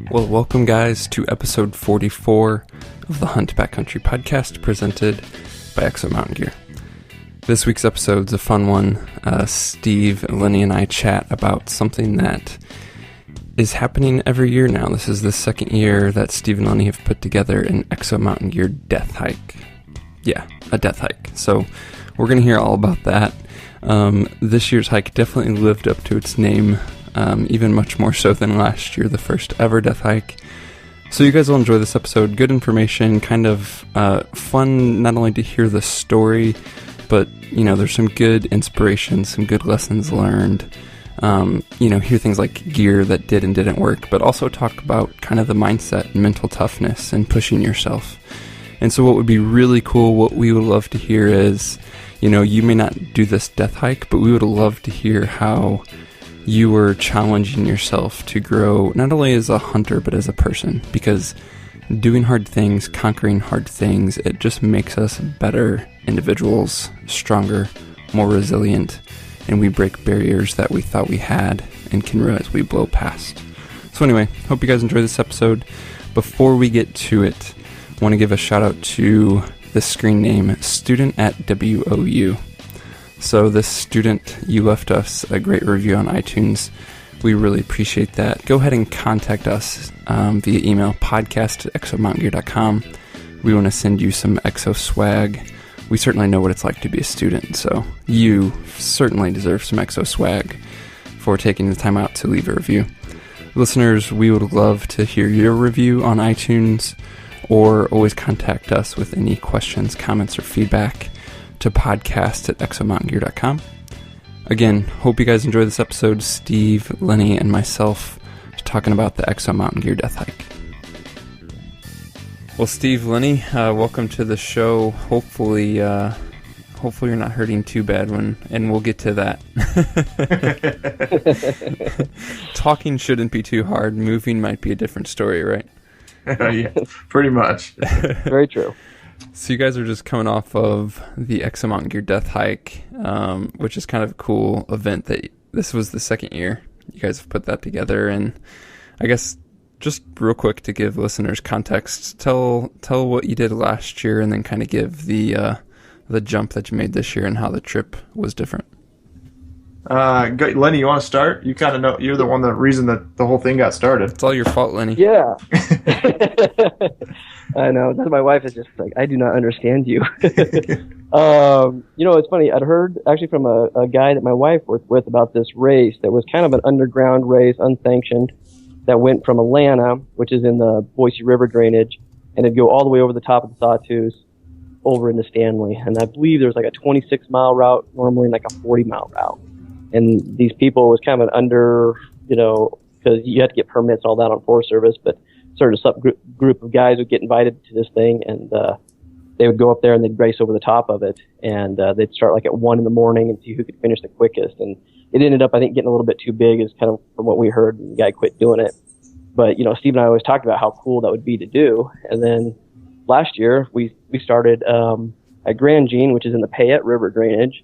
Well, welcome guys to episode 44 of the Hunt Backcountry podcast presented by Exo Mountain Gear. This week's episode's a fun one. Steve, Lenny, and I chat about something that is happening every year now. This is the second year that Steve and Lenny have put together an Exo Mountain Gear death hike. Yeah, a death hike. So we're going to hear all about that. This year's hike definitely lived up to its name, even much more so than last year, the first ever death hike. So you guys will enjoy this episode. Good information, kind of fun not only to hear the story, but, you know, there's some good inspiration, some good lessons learned. Hear things like gear that did and didn't work, but also talk about kind of the mindset and mental toughness and pushing yourself. And so what would be really cool, what we would love to hear is, you know, you may not do this death hike, but we would love to hear how you were challenging yourself to grow not only as a hunter, but as a person. Because doing hard things, conquering hard things, it just makes us better individuals, stronger, more resilient, and we break barriers that we thought we had and can realize we blow past. So anyway, hope you guys enjoy this episode. Before we get to it, I want to give a shout out to the screen name Student at WOU. So this student, you left us a great review on iTunes. We really appreciate that. Go ahead and contact us via email, podcast@exomountaingear.com. We want to send you some Exo swag. We certainly know what it's like to be a student, so you certainly deserve some Exo swag for taking the time out to leave a review. Listeners, we would love to hear your review on iTunes, or always contact us with any questions, comments, or feedback to podcast@exomountaingear.com. Again, hope you guys enjoy this episode. Steve, Lenny, and myself talking about the Exo Mountain Gear death hike. Well, Steve, Lenny, welcome to the show. Hopefully you're not hurting too bad and we'll get to that. Talking shouldn't be too hard. Moving might be a different story, right? Yeah, pretty much. Very true. So you guys are just coming off of the Exo Mountain Gear death hike, which is kind of a cool event that this was the second year you guys have put that together. And I guess just real quick to give listeners context, tell what you did last year and then kind of give the jump that you made this year and how the trip was different. Lenny, you want to start? You kind of know, you're the reason that the whole thing got started. It's all your fault, Lenny. Yeah. I know. That's my wife is just like, I do not understand you. It's funny. I'd heard actually from a guy that my wife worked with about this race that was kind of an underground race, unsanctioned, that went from Atlanta, which is in the Boise River drainage, and it'd go all the way over the top of the Sawtooth over into Stanley. And I believe there's like a 26-mile route, normally like a 40-mile route. And these people was kind of an because you had to get permits and all that on Forest Service, but sort of some group of guys would get invited to this thing, and they would go up there and they'd race over the top of it, and they'd start like at 1 a.m. and see who could finish the quickest. And it ended up, I think, getting a little bit too big, is kind of from what we heard, and the guy quit doing it. But, Steve and I always talked about how cool that would be to do. And then last year, we started at Grand Jean, which is in the Payette River drainage,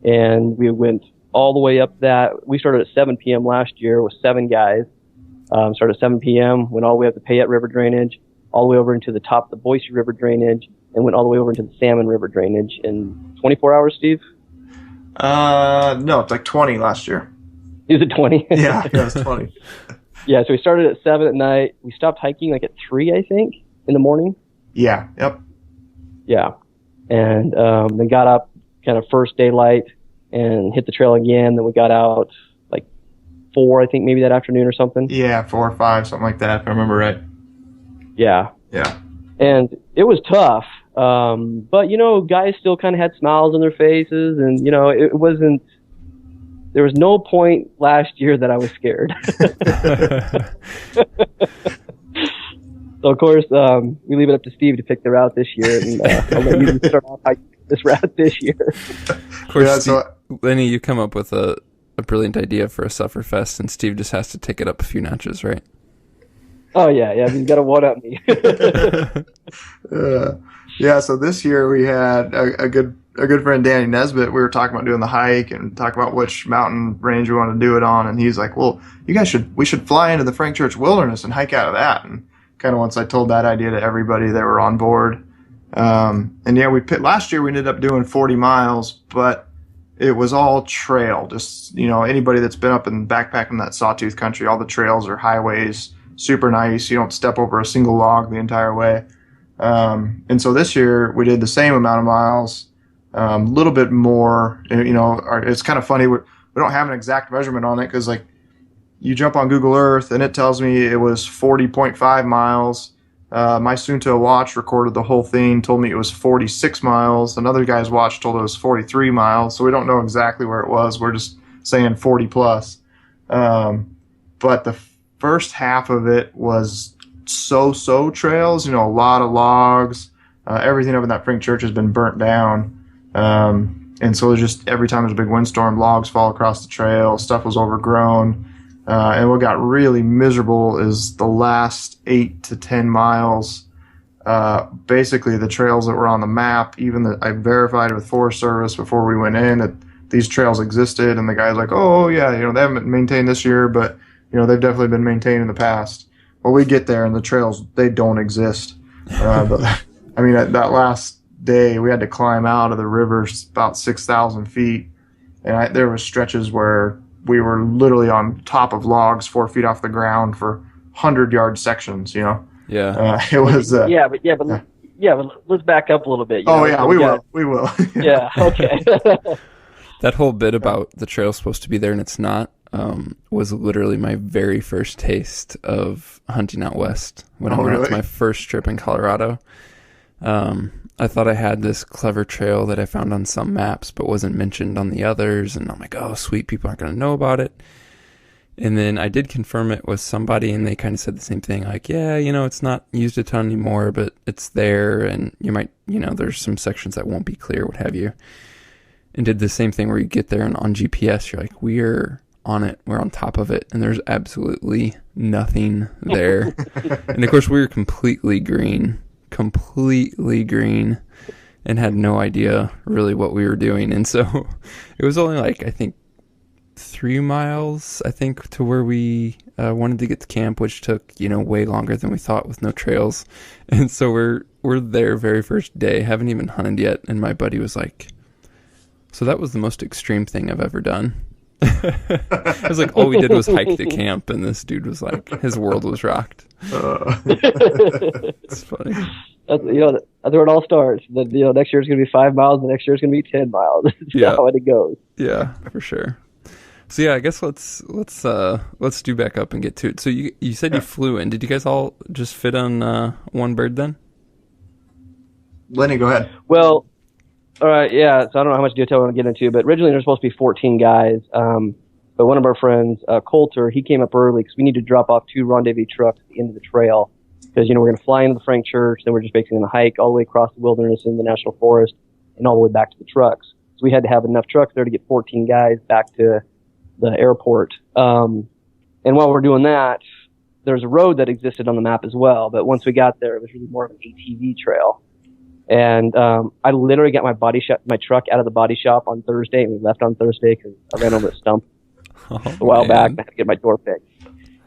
and we went all the way up that. We started at 7 p.m. last year with 7 guys. Started at 7 p.m., went all the way up the Payette River drainage, all the way over into the top of the Boise River drainage, and went all the way over into the Salmon River drainage in 24 hours, Steve? No, it's like 20 last year. Is it 20? Yeah, it was 20. Yeah, so we started at 7 at night. We stopped hiking like at 3, I think, in the morning. Yeah, yep. Yeah. And then got up kind of first daylight and hit the trail again. Then we got out like 4, I think, maybe that afternoon or something. Yeah, 4 or 5, something like that, if I remember right. Yeah. Yeah. And it was tough. But, guys still kind of had smiles on their faces, and, it wasn't, there was no point last year that I was scared. So, of course, we leave it up to Steve to pick the route this year, and I'll let you start off hiking this route this year. Of course, yeah, Steve, Lenny, you come up with a brilliant idea for a Sufferfest, and Steve just has to take it up a few notches, right? Oh, yeah, he's got to one-up me. Yeah, so this year we had a good our good friend Danny Nesbitt, we were talking about doing the hike and talking about which mountain range we want to do it on, and he's like, "Well, we should fly into the Frank Church Wilderness and hike out of that." And kind of once I told that idea to everybody, they were on board. And yeah, last year we ended up doing 40 miles, but it was all trail. Just, anybody that's been up and backpacking that Sawtooth country, all the trails are highways, super nice. You don't step over a single log the entire way. And so this year we did the same amount of miles, a little bit more. It's kind of funny. We don't have an exact measurement on it because, like, you jump on Google Earth and it tells me it was 40.5 miles. My Suunto watch recorded the whole thing, told me it was 46 miles. Another guy's watch told it was 43 miles. So we don't know exactly where it was. We're just saying 40 plus. But the first half of it was so trails, a lot of logs. Everything up in that Frank Church has been burnt down. And so just every time there's a big windstorm, logs fall across the trail. Stuff was overgrown. And what got really miserable is the last 8 to 10 miles. Basically, the trails that were on the map, I verified with Forest Service before we went in that these trails existed. And the guy's like, "Oh, yeah, they haven't been maintained this year, but, they've definitely been maintained in the past." Well, we get there and the trails, they don't exist. But I mean, that last day, we had to climb out of the river about 6,000 feet. And there were stretches where we were literally on top of logs 4 feet off the ground for 100-yard sections, Yeah. It was... but let's back up a little bit. We will. Yeah, okay. That whole bit about the trail's supposed to be there and it's not was literally my very first taste of hunting out west when I went out to my first trip in Colorado. I thought I had this clever trail that I found on some maps but wasn't mentioned on the others, and I'm like, oh, sweet, people aren't going to know about it. And then I did confirm it with somebody, and they kind of said the same thing, like, yeah, it's not used a ton anymore, but it's there, and you might, there's some sections that won't be clear, what have you. And did the same thing where you get there, and on GPS, you're like, we're on it, we're on top of it, and there's absolutely nothing there. And of course, we were completely green, and had no idea really what we were doing. And so it was only like, I think 3 miles, to where we wanted to get to camp, which took, way longer than we thought with no trails. And so we're there very first day, haven't even hunted yet. And my buddy was like, so that was the most extreme thing I've ever done. I was like, all we did was hike to camp, and this dude was like, his world was rocked. It's funny. That's where it all starts. Next year it's going to be 5 miles. The next year it's going to be 10 miles. That's how it goes. Yeah, for sure. So yeah, I guess let's do back up and get to it. So you said you flew in. Did you guys all just fit on one bird then? Lenny, go ahead. Well, all right, yeah. So I don't know how much detail I want to get into, but originally there were supposed to be 14 guys. But one of our friends, Coulter, he came up early because we need to drop off 2 rendezvous trucks at the end of the trail. Because, we're going to fly into the Frank Church, then we're just basically going to hike all the way across the wilderness in the national forest and all the way back to the trucks. So we had to have enough trucks there to get 14 guys back to the airport. And while we're doing that, there's a road that existed on the map as well. But once we got there, it was really more of an ATV trail. And I literally got my truck out of the body shop on Thursday, and we left on Thursday because I ran over a stump a while back and I had to get my door fixed.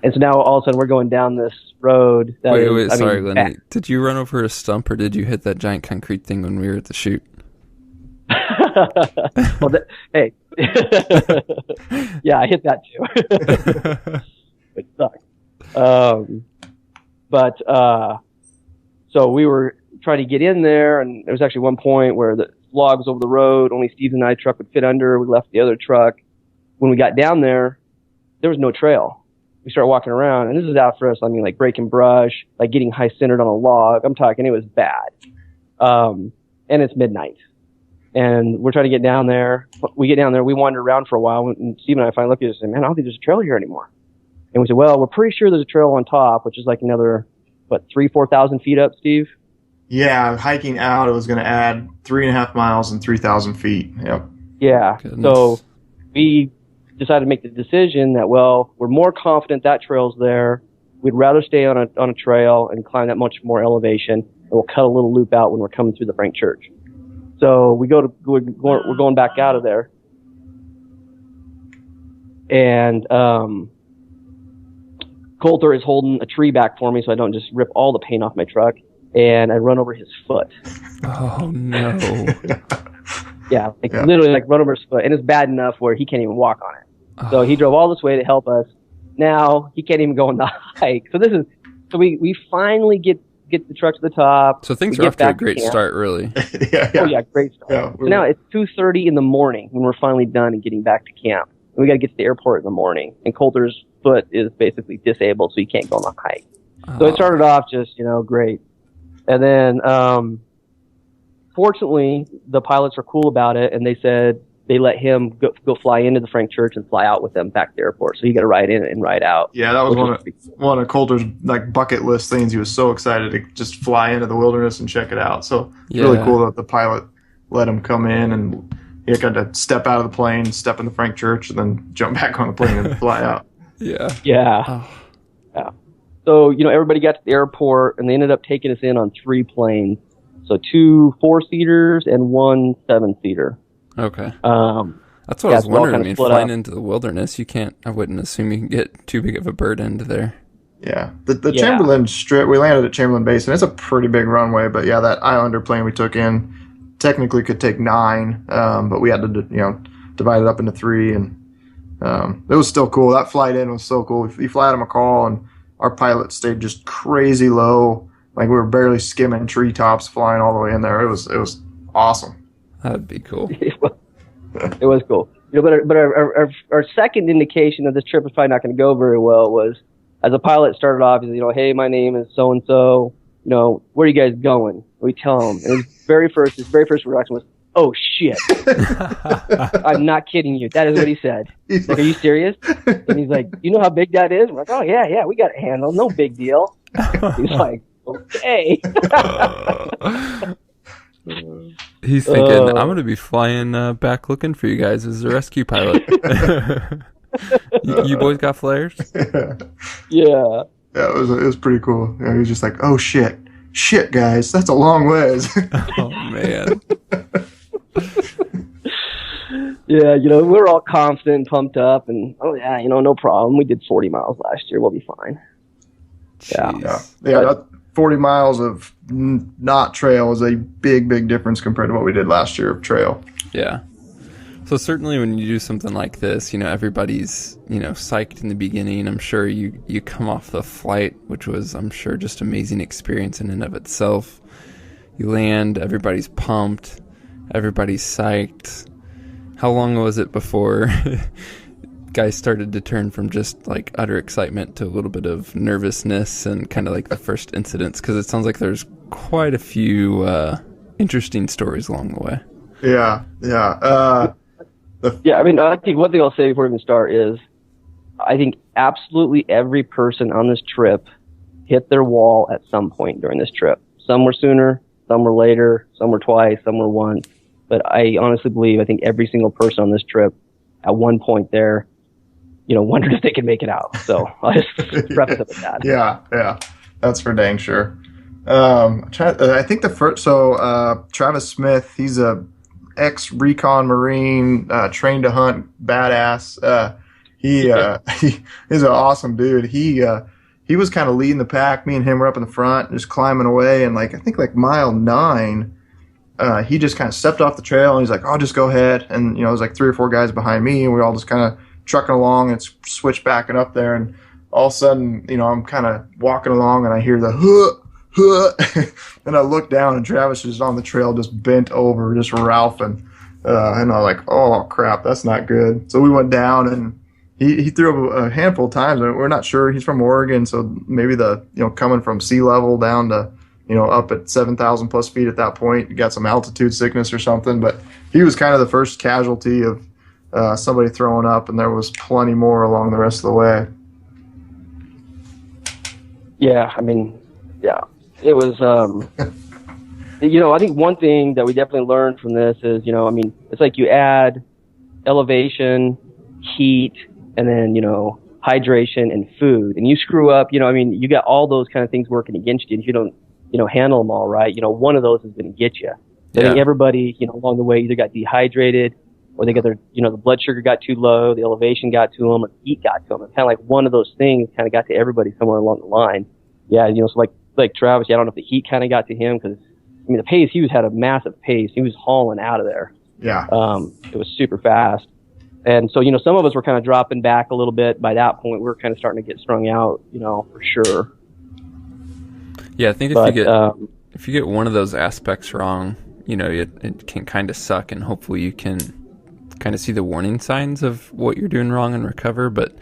And so now all of a sudden we're going down this road. Sorry, Lenny. Did you run over a stump or did you hit that giant concrete thing when we were at the shoot? Hey. Yeah, I hit that too. It sucked. So we were trying to get in there, and there was actually one point where the logs over the road, only Steve and I's truck would fit under. We left the other truck. When we got down there was no trail. We started walking around, and this is out for us. I mean, like breaking brush, like getting high centered on a log. I'm talking, it was bad. And it's midnight, and we're trying to get down there. We get down there, we wander around for a while, and Steve and I finally look at it and say, man, I don't think there's a trail here anymore. And we said, well, we're pretty sure there's a trail on top, which is like another, 4,000 feet up, Steve? Yeah, hiking out, it was going to add 3.5 miles and 3,000 feet. Yep. Yeah. Goodness. So we decided to make the decision that, well, we're more confident that trail's there. We'd rather stay on a trail and climb that much more elevation, and we'll cut a little loop out when we're coming through the Frank Church. So we're going back out of there, and Coulter is holding a tree back for me so I don't just rip all the paint off my truck, and I run over his foot. Oh no! Yeah, literally like run over his foot, and it's bad enough where he can't even walk on it. So he drove all this way to help us. Now he can't even go on the hike. So we finally get the truck to the top. So things are off to a great start, really. Yeah. Oh yeah, great start. Yeah, so now it's 2:30 in the morning when we're finally done and getting back to camp. And we got to get to the airport in the morning. And Coulter's foot is basically disabled, so he can't go on the hike. So it started off just, great. And then, fortunately, the pilots were cool about it, and they said they let him go fly into the Frank Church and fly out with them back to the airport. So he got to ride in and ride out. Yeah, that was one of Coulter's bucket list things. He was so excited to just fly into the wilderness and check it out. So really cool that the pilot let him come in, and he got to step out of the plane, step in the Frank Church, and then jump back on the plane and fly out. Yeah. Oh. Yeah. So, everybody got to the airport, and they ended up taking us in on 3 planes. So 2 4-seaters and 1 7-seater. Okay. That's what I was so wondering. I mean, flying into the wilderness, I wouldn't assume you can get too big of a bird into there. Yeah. The Chamberlain Strip, we landed at Chamberlain Basin. It's a pretty big runway, but yeah, that Islander plane we took in technically could take 9, but we had to, divide it up into 3, and it was still cool. That flight in was so cool. We fly out of McCall, and our pilot stayed just crazy low. Like we were barely skimming treetops flying all the way in there. It was awesome. That'd be cool. It was cool. But our second indication of this trip was probably not going to go very well was, as a pilot started off, he's, hey, my name is so and so. Where are you guys going? We tell him, and his very first reaction was, "Oh shit!" I'm not kidding you. That is what he said. He's like, "Are you serious?" And he's like, "You know how big that is?" I'm like, "Oh yeah, we got it handled. No big deal." He's like, "Okay." He's thinking, "I'm going to be flying back looking for you guys as a rescue pilot." You boys got flares? Yeah. Yeah, it was pretty cool. He was just like, "Oh shit, guys, that's a long ways." Oh man. Yeah, we're all confident and pumped up, and no problem. We did 40 miles last year. We'll be fine. Jeez. Yeah. That 40 miles of not trail is a big, big difference compared to what we did last year of trail. Yeah. So certainly when you do something like this, everybody's, psyched in the beginning. I'm sure you come off the flight, which was, I'm sure, just amazing experience in and of itself. You land, everybody's pumped, everybody's psyched. How long was it before guys started to turn from just like utter excitement to a little bit of nervousness and kind of like the first incidents? Because it sounds like there's quite a few interesting stories along the way. Yeah. I think one thing I'll say before we even start is I think absolutely every person on this trip hit their wall at some point during this trip. Some were sooner, some were later, some were twice, some were once. But I honestly believe I think every single person on this trip at one point there, wondered if they could make it out. So I'll just preface it with that. Yeah. That's for dang sure. I think Travis Smith, he's a ex-recon Marine, trained to hunt, badass. He's an awesome dude. He was kind of leading the pack. Me and him were up in the front, just climbing away. And I think mile 9, he just kind of stepped off the trail and he's like, "Oh, just go ahead." And, there's 3 or 4 guys behind me, and we're all just kind of trucking along and switch backing up there. And all of a sudden, I'm kind of walking along and I hear the and I look down and Travis is on the trail, just bent over, just ralphing. And I'm like, "Oh crap, that's not good." So we went down and he threw up a handful of times. We're not sure. He's from Oregon, so maybe coming from sea level down to, up at 7,000 plus feet at that point, got some altitude sickness or something. But he was kind of the first casualty of somebody throwing up, and there was plenty more along the rest of the way. Yeah, it was, I think one thing that we definitely learned from this is, it's like you add elevation, heat, and then, hydration and food, and you screw up, you got all those kind of things working against you. If you don't, handle them all right, one of those is going to get you. I think everybody, along the way either got dehydrated or they got their, the blood sugar got too low, the elevation got to them, or the heat got to them. It's kind of like one of those things kind of got to everybody somewhere along the line. Yeah, so like Travis, I don't know if the heat kind of got to him because, the pace, had a massive pace. He was hauling out of there. Yeah. It was super fast. And so, some of us were kind of dropping back a little bit. By that point, we were kind of starting to get strung out, for sure. Yeah, I think if you get one of those aspects wrong, it can kind of suck, and hopefully you can kind of see the warning signs of what you're doing wrong and recover. But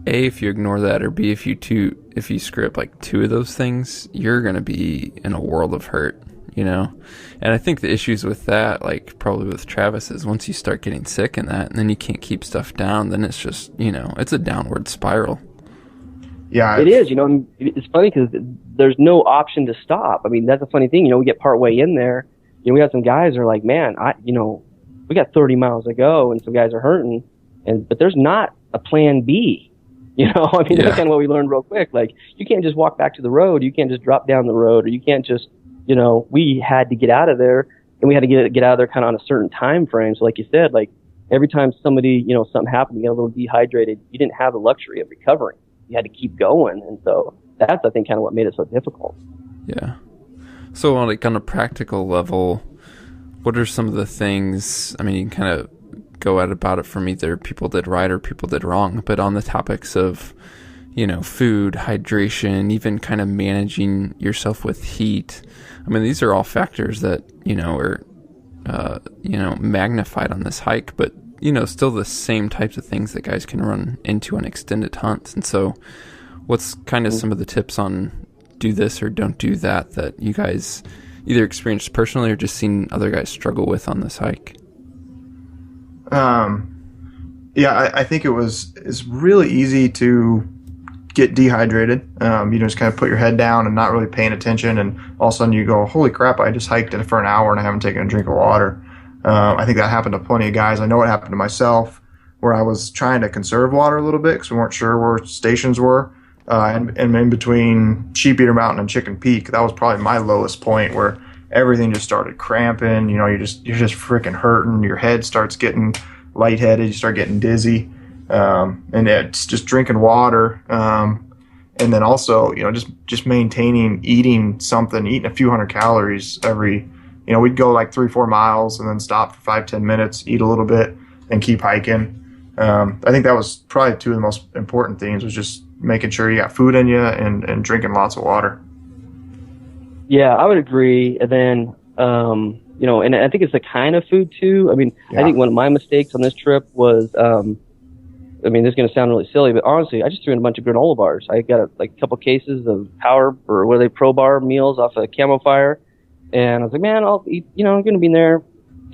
A, if you ignore that, or B, if you screw up like two of those things, you're going to be in a world of hurt, And I think the issues with that, like probably with Travis, is once you start getting sick in that and then you can't keep stuff down, then it's just, it's a downward spiral. Yeah. It is, it's funny because there's no option to stop. That's a funny thing. We get part way in there, we got some guys that are like, man, we got 30 miles to go and some guys are hurting, but there's not a plan B. That's kind of what we learned real quick. Like, you can't just walk back to the road. You can't just drop down the road, or you can't just, we had to get out of there, and we had to get out of there kind of on a certain time frame. So like you said, like every time somebody, something happened, you got a little dehydrated, you didn't have the luxury of recovering. You had to keep going. And so that's, I think, kind of what made it so difficult. Yeah. So like on a practical level, what are some of the things, you can kind of go at about it from either people did right or people did wrong, but on the topics of, food, hydration, even kind of managing yourself with heat. These are all factors that, are, magnified on this hike, but, still the same types of things that guys can run into on extended hunts. And so what's kind of some of the tips on do this or don't do that you guys either experienced personally or just seen other guys struggle with on this hike? I think it's really easy to get dehydrated. Just kind of put your head down and not really paying attention, and all of a sudden you go, holy crap, I just hiked for an hour and I haven't taken a drink of water. I think that happened to plenty of guys. I know it happened to myself, where I was trying to conserve water a little bit because we weren't sure where stations were. And in between Sheep-Eater Mountain and Chicken Peak, that was probably my lowest point, where everything just started cramping. You're just freaking hurting. Your head starts getting lightheaded. You start getting dizzy. And it's just drinking water. And then also, just maintaining eating a few hundred calories every, we'd go like 3-4 miles and then stop for 5-10 minutes, eat a little bit, and keep hiking. I think that was probably two of the most important things, was just making sure you got food in you and drinking lots of water. Yeah, I would agree. And then, and I think it's the kind of food too. I think one of my mistakes on this trip was, this is going to sound really silly, but honestly, I just threw in a bunch of granola bars. I got a couple cases of Power, or what are they, Pro Bar meals off of Camo Fire. And I was like, man, I'll eat, I'm going to be in there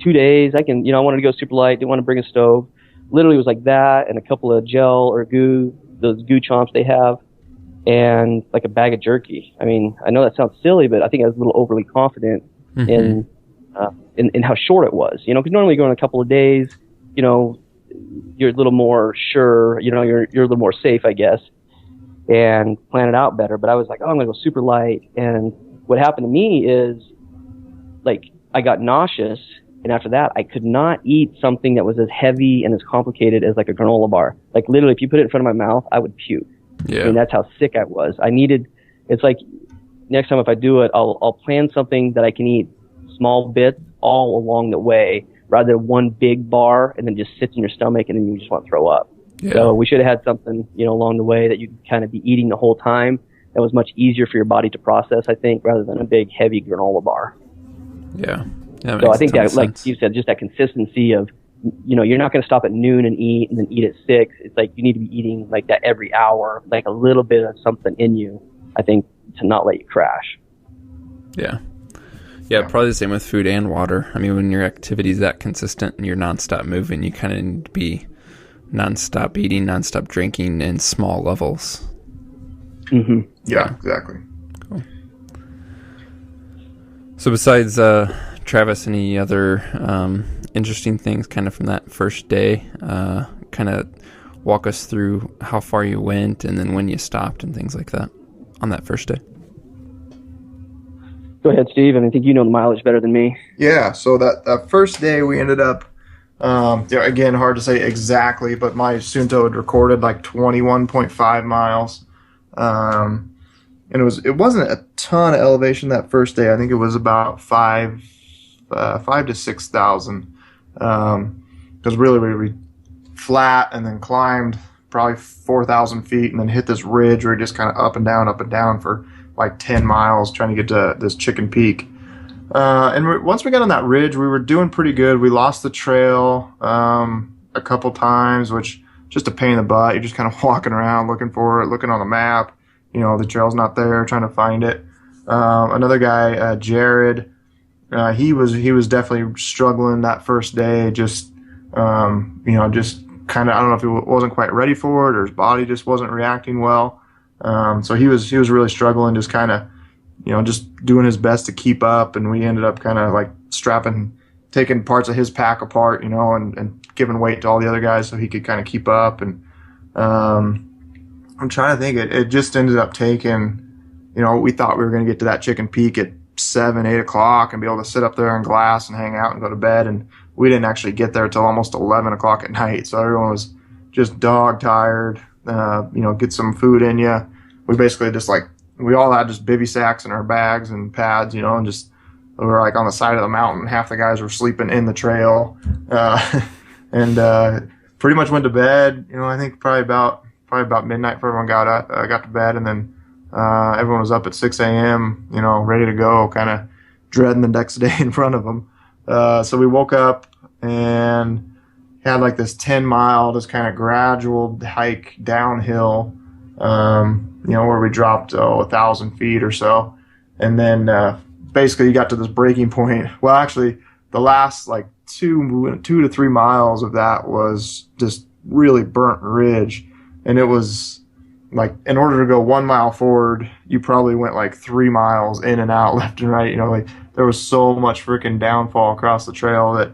2 days. I can, I wanted to go super light, didn't want to bring a stove. Literally it was like that and a couple of gel or goo, those goo chomps they have, and like a bag of jerky. I know that sounds silly, but I think I was a little overly confident in how short it was, because normally you go in a couple of days, you're a little more sure, you're a little more safe, I guess, and plan it out better. But I was like, I'm going to go super light. And what happened to me is, like, I got nauseous. And after that, I could not eat something that was as heavy and as complicated as like a granola bar. Like, literally, if you put it in front of my mouth, I would puke. Yeah. That's how sick I was. It's like, next time if I do it, I'll plan something that I can eat small bits all along the way, rather than one big bar and then just sits in your stomach and then you just want to throw up. Yeah. So we should have had something, along the way that you could kind of be eating the whole time. That was much easier for your body to process, I think, rather than a big, heavy granola bar. Yeah. So I think that, like you said, just that consistency of, you're not going to stop at noon and then eat at 6. It's like you need to be eating like that every hour, like a little bit of something in you, I think, to not let you crash. Yeah. Yeah, probably the same with food and water. When your activity is that consistent and you're nonstop moving, you kind of need to be nonstop eating, nonstop drinking in small levels. Mm-hmm. Yeah, exactly. Cool. So besides Travis, any other interesting things kind of from that first day? Kind of walk us through how far you went and then when you stopped and things like that on that first day. Go ahead, Steve. I think you know the mileage better than me. Yeah, so that first day we ended up, again, hard to say exactly, but my Suunto had recorded like 21.5 miles. And it wasn't a ton of elevation that first day. I think it was about 5 to 6,000. Because really we flat and then climbed probably 4,000 feet and then hit this ridge where it just kind of up and down for like 10 miles trying to get to this Chicken Peak. And once we got on that ridge, we were doing pretty good. We lost the trail a couple times, which just a pain in the butt. You're just kind of walking around looking for it, looking on the map. The trail's not there, trying to find it. Another guy, Jared, he was definitely struggling that first day. Just just kind of, I don't know if he wasn't quite ready for it or his body just wasn't reacting well. So he was really struggling, just kind of, just doing his best to keep up. And we ended up kind of like taking parts of his pack apart, and giving weight to all the other guys so he could kind of keep up. And I'm trying to think, it just ended up taking, we thought we were going to get to that Chicken Peak at 7, 8 o'clock and be able to sit up there in glass and hang out and go to bed. And we didn't actually get there till almost 11 o'clock at night. So everyone was just dog tired, get some food in you. We basically just we all had just bivy sacks in our bags and pads, and just, we were like on the side of the mountain. Half the guys were sleeping in the trail, and pretty much went to bed. I think probably about midnight for everyone got to bed, and then everyone was up at 6 a.m. Ready to go, kind of dreading the next day in front of them. So we woke up and had like this 10-mile, just kind of gradual hike downhill. Where we dropped 1,000 feet or so, and then basically you got to this breaking point. Well, actually, the last like 2 to 3 miles of that was just really burnt ridge, and it was like, in order to go 1 mile forward, you probably went like 3 miles in and out, left and right. There was so much freaking downfall across the trail that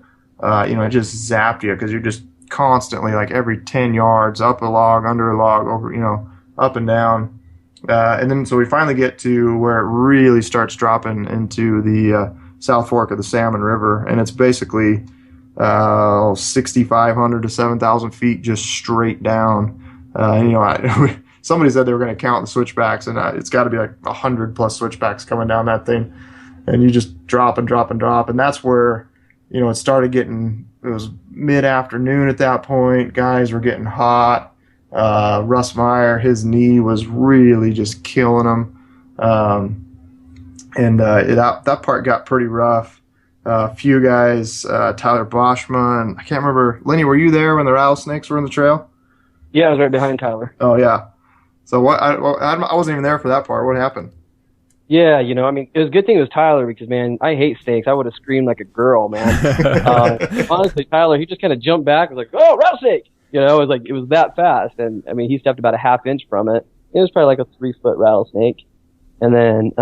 it just zapped you, because you're just constantly like every 10 yards up a log, under a log, over, up and down. And then so we finally get to where it really starts dropping into the South Fork of the Salmon River, and it's basically 6,500 to 7,000 feet just straight down. Somebody said they were going to count the switchbacks, and it's got to be like 100 plus switchbacks coming down that thing, and you just drop and drop and drop, and that's where it started getting. It was mid-afternoon at that point. Guys were getting hot. Russ Meyer, his knee was really just killing him. That part got pretty rough. A few guys, Tyler Boschma, and I can't remember. Lenny, were you there when the rattlesnakes were in the trail? Yeah, I was right behind Tyler. Oh, yeah. So I wasn't even there for that part. What happened? Yeah, it was a good thing it was Tyler, because, man, I hate snakes. I would have screamed like a girl, man. Honestly, Tyler, he just kind of jumped back and was like, "Oh, rattlesnake!" It was that fast. And, he stepped about a half inch from it. It was probably like a 3-foot rattlesnake. And then,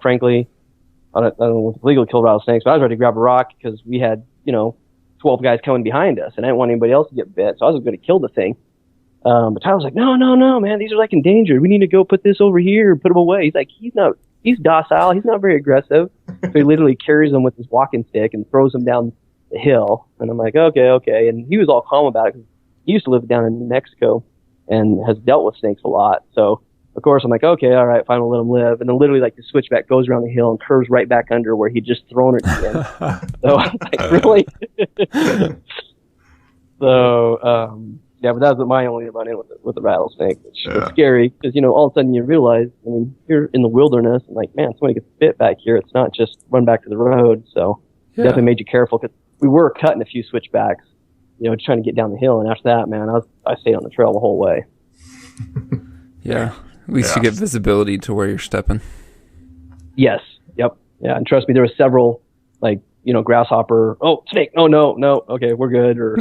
frankly, I don't know if it's legal to kill rattlesnakes, but I was ready to grab a rock because we had, 12 guys coming behind us, and I didn't want anybody else to get bit. So I was going to kill the thing. But Tyler was like, no, man, these are like endangered. We need to go put this over here and put them away. He's like, he's docile. He's not very aggressive. So he literally carries them with his walking stick and throws them down the hill. And I'm like, okay. And he was all calm about it, because he used to live down in New Mexico and has dealt with snakes a lot. So, of course, I'm like, okay, all right, fine, we'll let him live. And then literally, like, the switchback goes around the hill and curves right back under where he'd just thrown it again. So I'm like, really? Yeah, but that was my only run-in with the rattlesnake, which was scary, because, all of a sudden you realize, you're in the wilderness, and like, man, somebody gets bit back here. It's not just run back to the road. So definitely made you careful, because we were cutting a few switchbacks, trying to get down the hill. And after that, man, I stayed on the trail the whole way. Yeah. At least you get visibility to where you're stepping. Yes. Yep. Yeah. And trust me, there were several, like, grasshopper. Oh, snake. Oh, no. Okay, we're good. Or,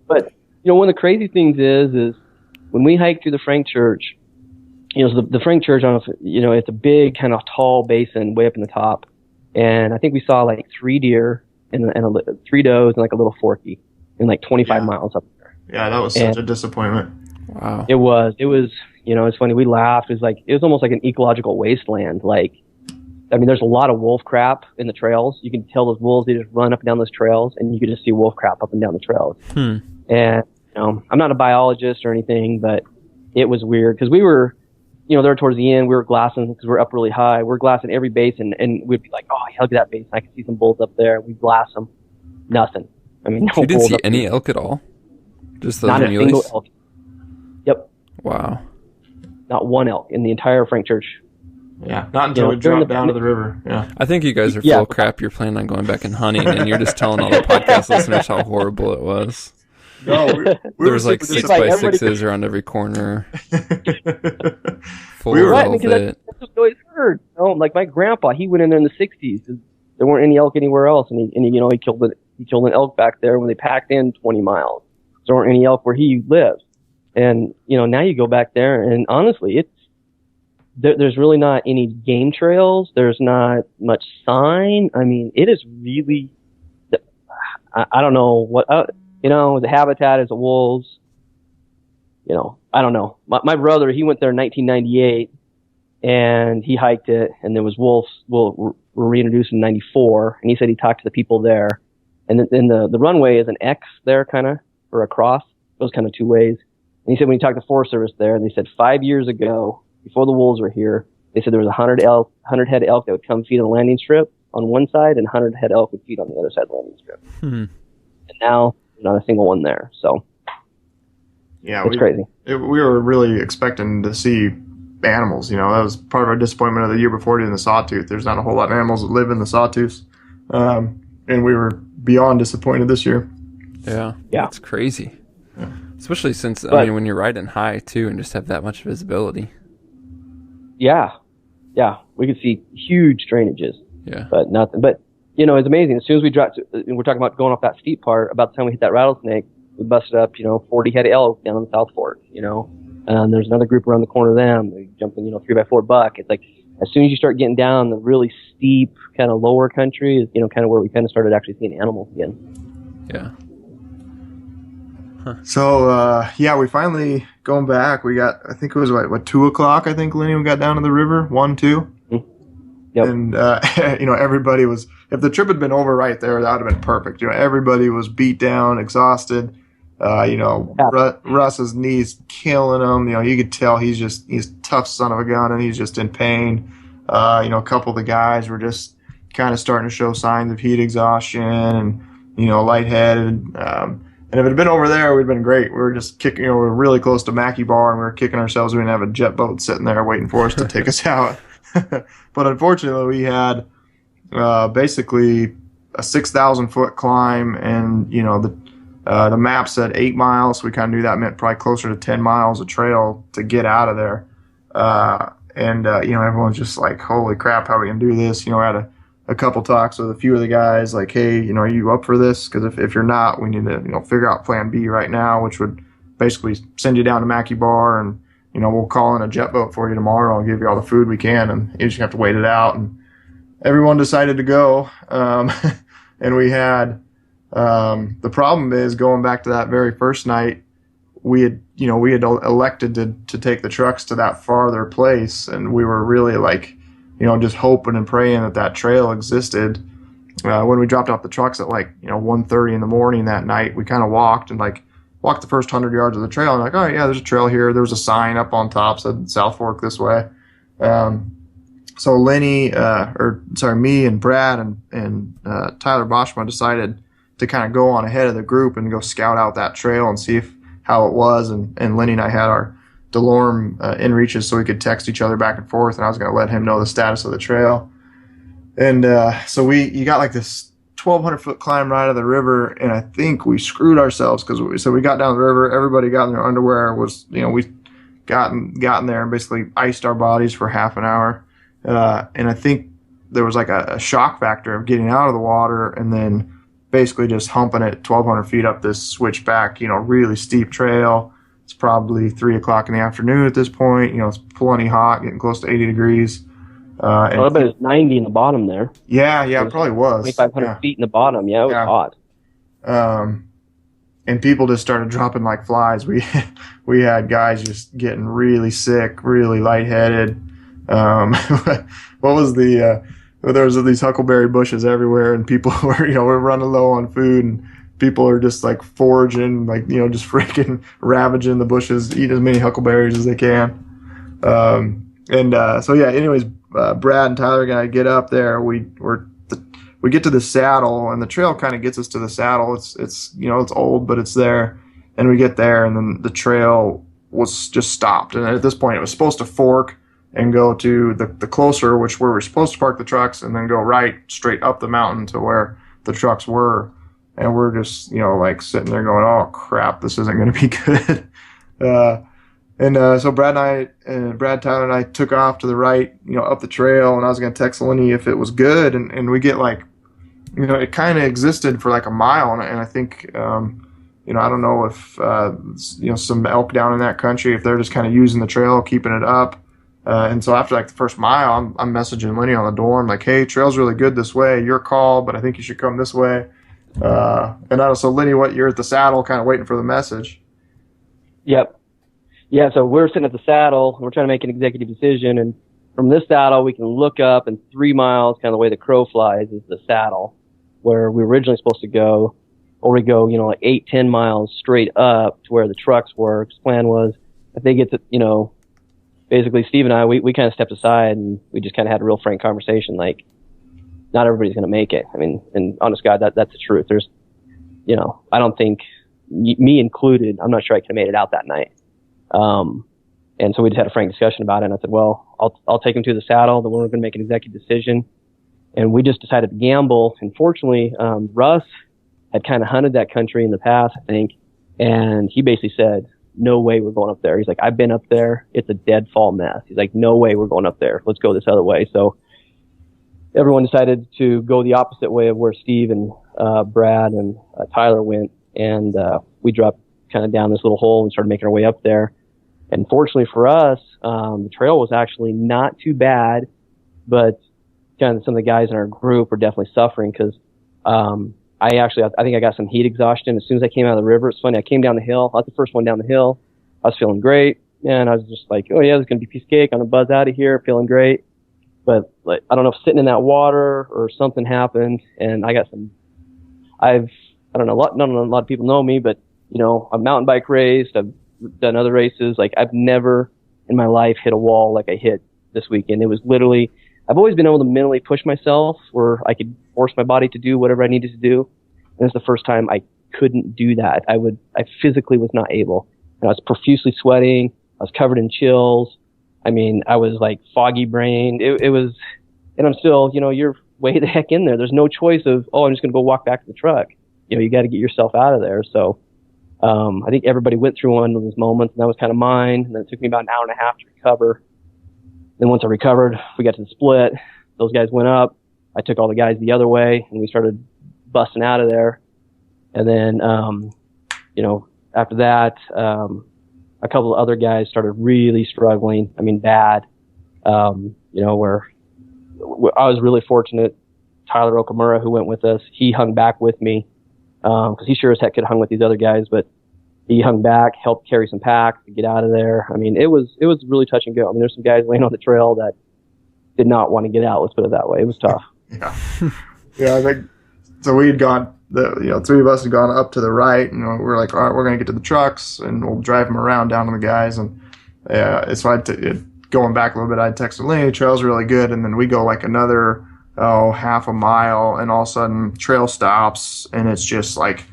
But, one of the crazy things is when we hiked through the Frank Church, so the Frank Church, I don't know if, it's a big kind of tall basin way up in the top. And I think we saw like 3 deer and 3 does and like a little forky in like 25 miles up there. Yeah, that was such a disappointment. Wow. It was, It's funny. We laughed. It was almost like an ecological wasteland. There's a lot of wolf crap in the trails. You can tell those wolves, they just run up and down those trails, and you can just see wolf crap up and down the trails. And, I'm not a biologist or anything, but it was weird because we were, there towards the end, we were glassing because we're up really high. We're glassing every basin, and we'd be like, oh, look at that basin. I can see some bulls up there. We'd glass them. Nothing. No you didn't bulls see up any there. elk at all? Just those Not a single muleys? elk. Yep. Wow. Not one elk in the entire Frank Church. Yeah, not until we during dropped the- down to the river. Yeah. I think you guys are full Yeah. of crap. You're planning on going back and hunting, and you're just telling all the podcast listeners how horrible it was. No, we There were was like super 6x6s around every corner. disappointed. Full We were- Right, velvet. because that's what we always heard. Like my grandpa, he went in there in the 60s. There weren't any elk anywhere else, and he killed an elk back there when they packed in 20 miles. There weren't any elk where he lived. And, now you go back there, and honestly, there's really not any game trails. There's not much sign. It is really, I don't know what, the habitat is the wolves. I don't know. My brother, he went there in 1998, and he hiked it, and there was wolves were reintroduced in 94, and he said he talked to the people there. And then the runway is an X there, kind of, or a cross. It goes kind of two ways. And he said when he talked to Forest Service there, and they said 5 years ago, before the wolves were here, they said there was 100 head elk that would come feed on the landing strip on one side, and 100 head elk would feed on the other side of the landing strip. And now, not a single one there. So Yeah, it's crazy. We were really expecting to see animals. That was part of our disappointment of the year before in the Sawtooth. There's not a whole lot of animals that live in the Sawtooths. And we were beyond disappointed this year. Yeah. Yeah. It's crazy. Yeah. Especially since, But- when you're riding high, too, and just have that much visibility. Yeah. We could see huge drainages, Yeah. but nothing. But, it's amazing. As soon as we dropped, we're talking about going off that steep part, about the time we hit that rattlesnake, we busted up, 40 head elk down on the South Fork, and there's another group around the corner of them. They jump in, 3x4 buck. It's like, as soon as you start getting down the really steep, kind of lower country is, kind of where we kind of started actually seeing animals again. Yeah. So, we finally, going back, we got, I think it was, 2 o'clock, I think, Lenny, we got down to the river, 1, 2. Yep. And, everybody was, if the trip had been over right there, that would have been perfect. Everybody was beat down, exhausted. Russ's knees killing him. You could tell he's a tough son of a gun, and he's just in pain. A couple of the guys were just kind of starting to show signs of heat exhaustion and, lightheaded. And if it had been over there, we'd been great. We were just kicking, we were really close to Mackey Bar, and we were kicking ourselves. We didn't have a jet boat sitting there waiting for us to take us out. But unfortunately, we had basically a 6,000 foot climb, and the map said 8 miles. So we kind of knew that meant probably closer to 10 miles of trail to get out of there. Everyone's just like, "Holy crap, how are we gonna do this?" I had a couple talks with a few of the guys, like, "Hey, are you up for this? Because if you're not, we need to figure out Plan B right now, which would basically send you down to Mackey Bar, and we'll call in a jet boat for you tomorrow and give you all the food we can, and you just have to wait it out." And everyone decided to go, and we had the problem is, going back to that very first night, we had elected to take the trucks to that farther place, and we were really just hoping and praying that trail existed. When we dropped off the trucks at 1:30 in the morning that night, we kind of walked the first 100 yards of the trail, and oh yeah, there's a trail here. There was a sign up on top said South Fork this way. So Lenny, me and Brad and Tyler Boschma decided to kind of go on ahead of the group and go scout out that trail and see how it was. And Lenny and I had our DeLorme inReaches, so we could text each other back and forth, and I was going to let him know the status of the trail. And so you got this 1,200 foot climb right out of the river, and I think we screwed ourselves because we got down the river. Everybody got in their underwear. We gotten there and basically iced our bodies for half an hour. And I think there was a shock factor of getting out of the water and then basically just humping it 1,200 feet up this switchback, really steep trail. It's probably 3 o'clock in the afternoon at this point. It's plenty hot, getting close to 80 degrees. I bet it's 90 in the bottom there. Yeah, it probably was. 2,500 feet in the bottom. Yeah, it was hot. and people just started dropping like flies. We had guys just getting really sick, really lightheaded. What was there was these huckleberry bushes everywhere, and people were, we're running low on food, and people are just like foraging, like, just freaking ravaging the bushes, eating as many huckleberries as they can. So yeah, anyways, Brad and Tyler and I get up there. We get to the saddle, and the trail kind of gets us to the saddle. It's old, but it's there. And we get there, and then the trail was just stopped. And at this point, it was supposed to fork and go to the closer, which where we're supposed to park the trucks, and then go right straight up the mountain to where the trucks were. And we're just, like sitting there going, oh crap, this isn't going to be good. So Brad, Tyler, and I took off to the right, up the trail, and I was going to text Lenny if it was good. And we get like, it kind of existed for like a mile. And I think, I don't know if, some elk down in that country, if they're just kind of using the trail, keeping it up. And so after like the first mile, I'm messaging Lenny on the door. I'm like, hey, trail's really good this way. Your call, but I think you should come this way. So Lenny, you're at the saddle kind of waiting for the message. Yep. Yeah, so we're sitting at the saddle, and we're trying to make an executive decision, and from this saddle, we can look up, and 3 miles, kind of the way the crow flies, is the saddle, where we were originally supposed to go, or we go, like 8-10 miles straight up to where the trucks were. His plan was, if they get to, basically Steve and I, we kind of stepped aside, and we just kind of had a real frank conversation, like, not everybody's going to make it. I mean, and honest God, that's the truth. There's, I don't think, me included, I'm not sure I could have made it out that night. And so we just had a frank discussion about it, and I said, well, I'll take him to the saddle, then we're going to make an executive decision. And we just decided to gamble. And fortunately, Russ had kind of hunted that country in the past, I think, and he basically said, no way we're going up there. He's like, I've been up there. It's a deadfall mess. He's like, no way we're going up there. Let's go this other way. So everyone decided to go the opposite way of where Steve and Brad and Tyler went, and we dropped kind of down this little hole and started making our way up there. And fortunately for us, the trail was actually not too bad, but kind of some of the guys in our group were definitely suffering because I think I got some heat exhaustion as soon as I came out of the river. It's funny, I came down the hill. I was the first one down the hill. I was feeling great, and I was just like, oh yeah, there's going to be a piece of cake. I'm going to buzz out of here, feeling great. But like, I don't know if sitting in that water or something happened, and I got I don't know, not a lot of people know me, but I've mountain bike raced, I've done other races. Like, I've never in my life hit a wall like I hit this weekend. It was literally, I've always been able to mentally push myself where I could force my body to do whatever I needed to do. And it's the first time I couldn't do that. I physically was not able. And I was profusely sweating. I was covered in chills. I mean, I was like foggy brained. It was, and I'm still, you're way the heck in there. There's no choice of, I'm just going to go walk back to the truck. You got to get yourself out of there. So, I think everybody went through one of those moments, and that was kind of mine. And then it took me about an hour and a half to recover. Then once I recovered, we got to the split. Those guys went up. I took all the guys the other way, and we started busting out of there. And then, after that, a couple of other guys started really struggling. I mean, bad. Where I was really fortunate. Tyler Okamura, who went with us, he hung back with me because he sure as heck could have hung with these other guys, but he hung back, helped carry some packs to get out of there. I mean, it was really touch and go. I mean, there's some guys laying on the trail that did not want to get out. Let's put it that way. It was tough. Yeah, yeah. I think so. We had gone. Three of us had gone up to the right, and we were like, all right, we're going to get to the trucks, and we'll drive them around down to the guys. And so going back a little bit, I texted Lenny, the trail's really good, and then we go like another half a mile, and all of a sudden trail stops, and it's just like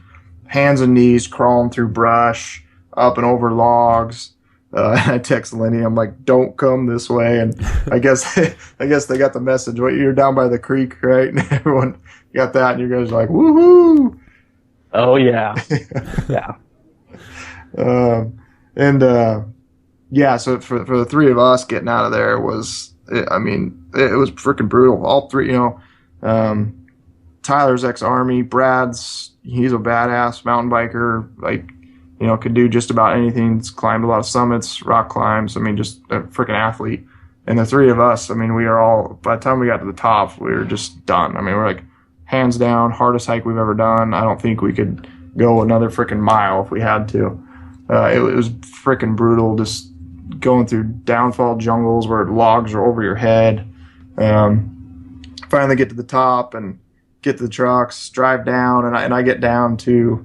hands and knees crawling through brush, up and over logs. I text Lenny, I'm like, don't come this way. And I guess they got the message. You're down by the creek, right? And everyone got that, and you guys are like, woohoo! Oh yeah, yeah. So for the three of us getting out of there it was freaking brutal. All three, Tyler's ex-Army, he's a badass mountain biker, could do just about anything. He's climbed a lot of summits, rock climbs. I mean, just a freaking athlete. And the three of us, we are all, by the time we got to the top, we were just done. I mean, we're like, hands down, hardest hike we've ever done. I don't think we could go another freaking mile if we had to. It was freaking brutal, just going through downfall jungles where logs are over your head. Finally get to the top and get to the trucks, drive down, and I get down to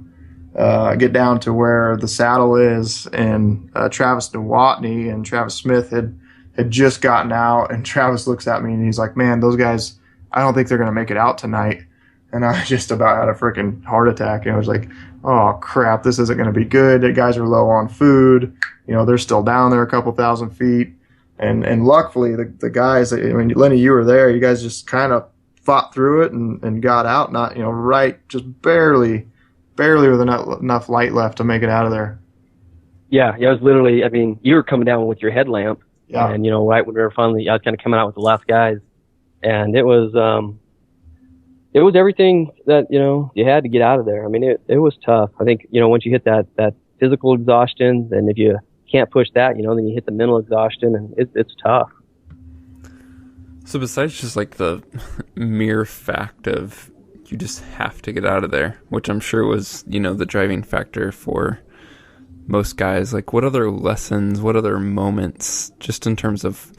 where the saddle is, and Travis Nowotny and Travis Smith had just gotten out, and Travis looks at me and he's like, man, those guys, I don't think they're going to make it out tonight. And I just about had a freaking heart attack, and I was like, oh crap, this isn't going to be good. The guys are low on food. They're still down there a couple thousand feet. And luckily the guys, I mean, Lenny, you were there. You guys just kind of fought through it and got out, not, right, just barely with enough light left to make it out of there. Yeah, it was literally, I mean, you were coming down with your headlamp. Yeah. And, right when we were finally, I was kind of coming out with the last guys. And it was everything that, you had to get out of there. I mean, it was tough. I think, once you hit that physical exhaustion, then if you can't push that, then you hit the mental exhaustion, and it's tough. So besides just like the mere fact of you just have to get out of there, which I'm sure was, the driving factor for most guys, like what other lessons, what other moments, just in terms of,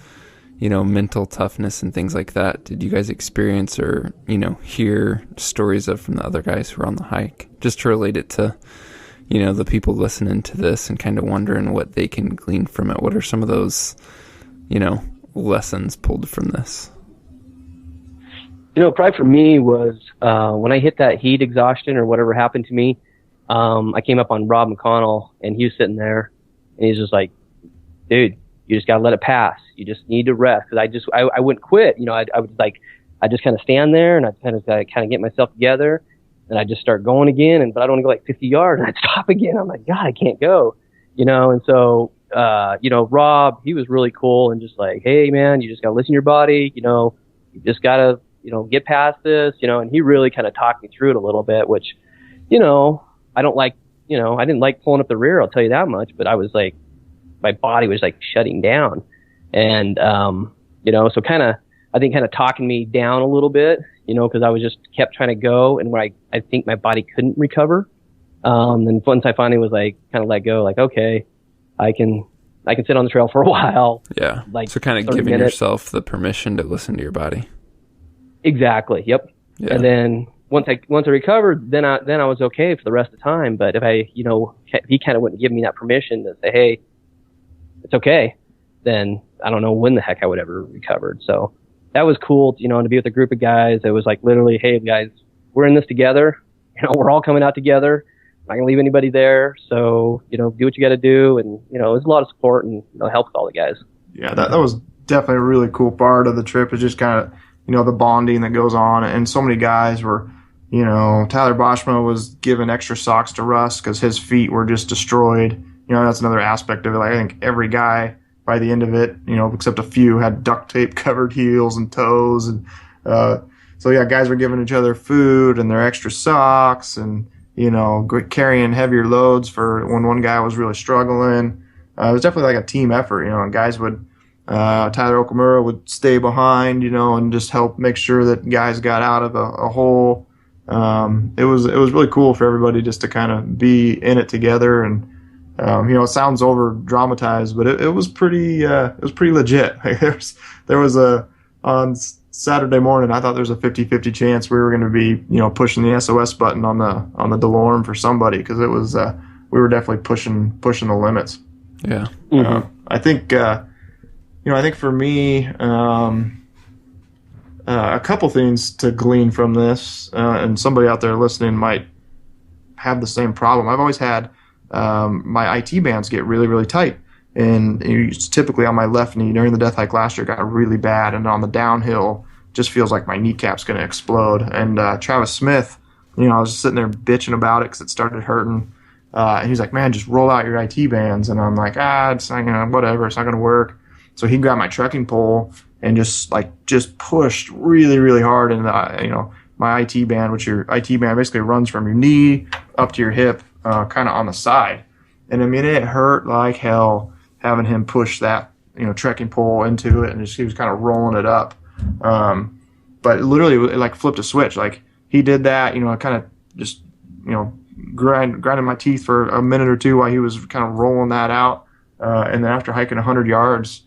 mental toughness and things like that, did you guys experience or, hear stories of from the other guys who were on the hike, just to relate it to, the people listening to this and kind of wondering what they can glean from it? What are some of those, lessons pulled from this? Probably for me was when I hit that heat exhaustion or whatever happened to me, I came up on Rob McConnell, and he was sitting there, and he's just like, dude, you just got to let it pass. You just need to rest. Because I wouldn't quit. I would I just kind of stand there, and I'd kind of get myself together, and I'd just start going again. But I'd only go like 50 yards, and I'd stop again. I'm like, God, I can't go. And so, Rob, he was really cool and just like, hey, man, you just got to listen to your body. You just got to, get past this, and he really kind of talked me through it a little bit, which, I don't like, I didn't like pulling up the rear, I'll tell you that much, but I was like, my body was like shutting down. And, so I think talking me down a little bit, cause I was just kept trying to go, and where I think my body couldn't recover. And once I finally was like, kind of let go, like, okay, I can sit on the trail for a while. Yeah. Like, so kind of giving yourself the permission to listen to your body. Exactly. Yep. Yeah. And then once I recovered, then I was okay for the rest of the time. But if he kind of wouldn't give me that permission to say, hey, it's okay, then I don't know when the heck I would ever recovered. So that was cool, to be with a group of guys. It was like literally, hey guys, we're in this together. We're all coming out together. I'm not gonna leave anybody there. So, do what you got to do. And, there's a lot of support and help with all the guys. Yeah, that was definitely a really cool part of the trip. It's just kind of, the bonding that goes on. And so many guys were, Tyler Boschma was giving extra socks to Russ because his feet were just destroyed. That's another aspect of it. Like, I think every guy by the end of it, except a few, had duct tape covered heels and toes. And so, yeah, guys were giving each other food and their extra socks and, carrying heavier loads for when one guy was really struggling. It was definitely like a team effort, and guys would, Tyler Okamura would stay behind, and just help make sure that guys got out of a hole. It was really cool for everybody just to kind of be in it together. And, it sounds over dramatized, but it was pretty legit. Like, there was on Saturday morning, I thought there was a 50-50 chance we were going to be, pushing the SOS button on the DeLorme for somebody. Cause it was, we were definitely pushing the limits. Yeah. Mm-hmm. I think for me, a couple things to glean from this, and somebody out there listening might have the same problem. I've always had my IT bands get really, really tight. And typically on my left knee during the death hike last year got really bad. And on the downhill, just feels like my kneecap's going to explode. And Travis Smith, I was just sitting there bitching about it because it started hurting. And he's like, man, just roll out your IT bands. And I'm like, it's not gonna, whatever, it's not going to work. So he grabbed my trekking pole and just pushed really, really hard. And, my IT band, which your IT band basically runs from your knee up to your hip, kind of on the side. And I mean, it hurt like hell having him push that, trekking pole into it. And he was kind of rolling it up. But literally it like flipped a switch. Like he did that, kind of just, grinding my teeth for a minute or two while he was kind of rolling that out. And then after hiking 100 yards,